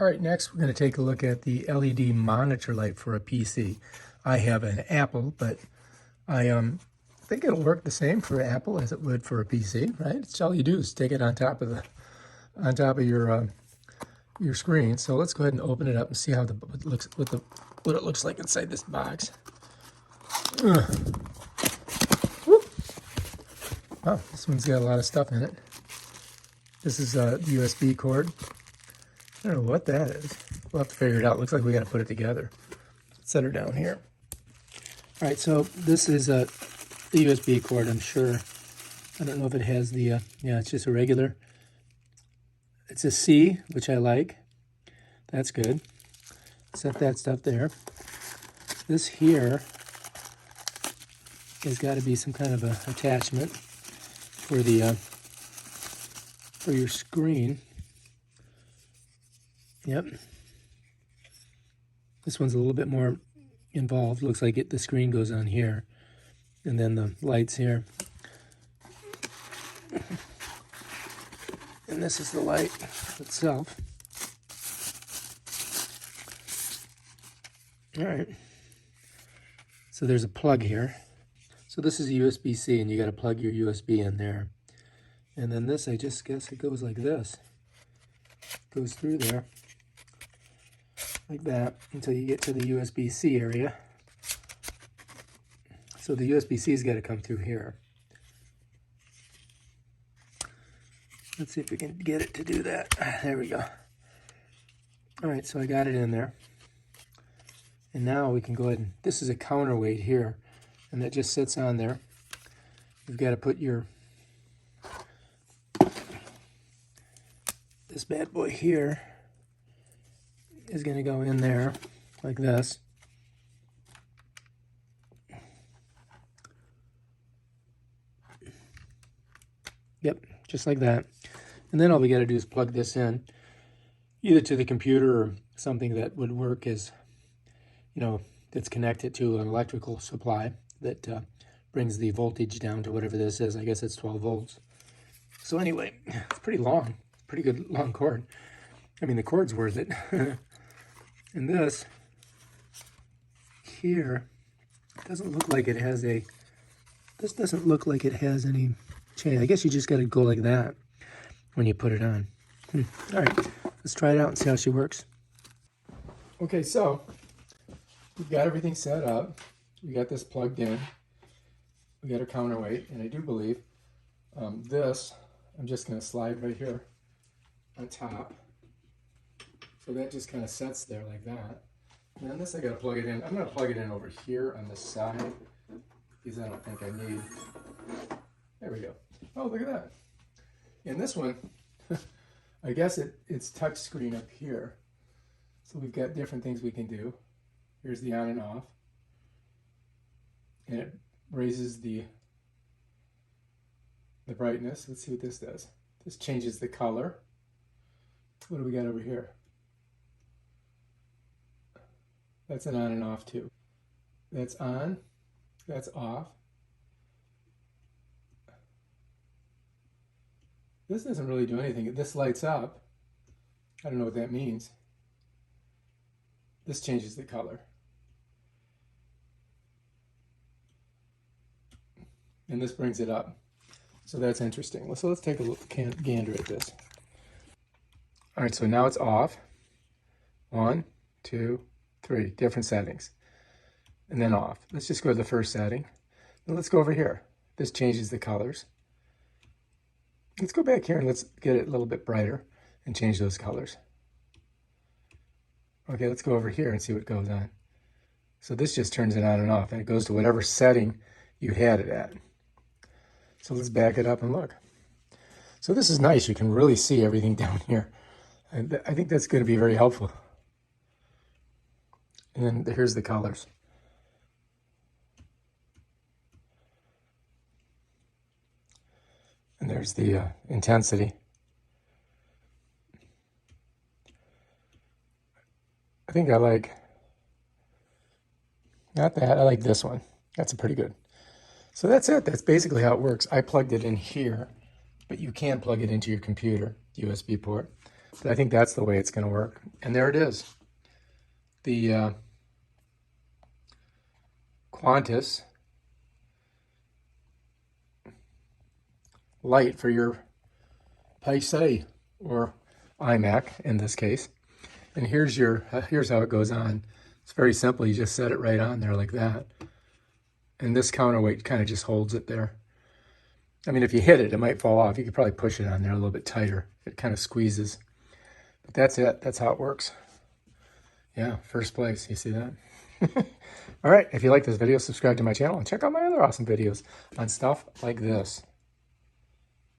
All right, next we're going to take a look at the LED monitor light for a PC. I have an Apple, but I think it'll work the same for Apple as it would for a PC, right? It's all you do is take it on top of your screen. So let's go ahead and open it up and see how what it looks like inside this box. Oh, this one's got a lot of stuff in it. This is the USB cord. I don't know what that is. We'll have to figure it out. Looks like we got to put it together. Set her down here. All right, so this is the USB cord, I'm sure. I don't know if it has the, yeah, it's just a regular. It's a C, which I like. That's good. Set that stuff there. This here has got to be some kind of a attachment for the for your screen. Yep. This one's a little bit more involved. Looks like the screen goes on here, and then the lights here. And this is the light itself. All right. So there's a plug here. So this is a USB-C, and you got to plug your USB in there. And then this, I just guess it goes like this. Goes through there. Like that, until you get to the USB-C area. So the USB-C's got to come through here. Let's see if we can get it to do that. There we go. All right, so I got it in there. And now we can go ahead and, this is a counterweight here, and that just sits on there. You've got to put this bad boy here is going to go in there like this. Yep, just like that. And then all we got to do is plug this in, either to the computer or something that would work as, you know, that's connected to an electrical supply that brings the voltage down to whatever this is. I guess it's 12 volts. So anyway, it's pretty long, pretty good long cord. I mean, the cord's worth it. And this here doesn't look like it has this doesn't look like it has any chain. I guess you just got to go like that when you put it on. All right, let's try it out and see how she works. Okay, so we've got everything set up. We got this plugged in. We got a counterweight, and I do believe this, I'm just going to slide right here on top. So that just kind of sets there like that. And then this I got to plug it in. I'm going to plug it in over here on this side because I don't think I need. There we go. Oh, look at that. And this one, I guess it's touch screen up here. So we've got different things we can do. Here's the on and off. And it raises the brightness. Let's see what this does. This changes the color. What do we got over here? That's an on and off too. That's on, that's off. This doesn't really do anything. This lights up. I don't know what that means. This changes the color. And this brings it up. So that's interesting. So let's take a look, gander at this. All right, so now it's off. 1, 2, 3, different settings. And then off. Let's just go to the first setting. Now let's go over here. This changes the colors. Let's go back here and let's get it a little bit brighter and change those colors. Okay, let's go over here and see what goes on. So this just turns it on and off, and it goes to whatever setting you had it at. So let's back it up and look. So this is nice. You can really see everything down here. And I think that's going to be very helpful. And then here's the colors. And there's the intensity. I think I like, not that, I like this one. That's a pretty good. So that's it. That's basically how it works. I plugged it in here, but you can plug it into your computer, USB port. But I think that's the way it's going to work. And there it is. The Quntis Light for your PC or iMac in this case. And here's how it goes on. It's very simple. You just set it right on there like that. And this counterweight kind of just holds it there. I mean, if you hit it, it might fall off. You could probably push it on there a little bit tighter. It kind of squeezes. But that's it. That's how it works. Yeah, first place. You see that? All right. If you like this video, subscribe to my channel and check out my other awesome videos on stuff like this.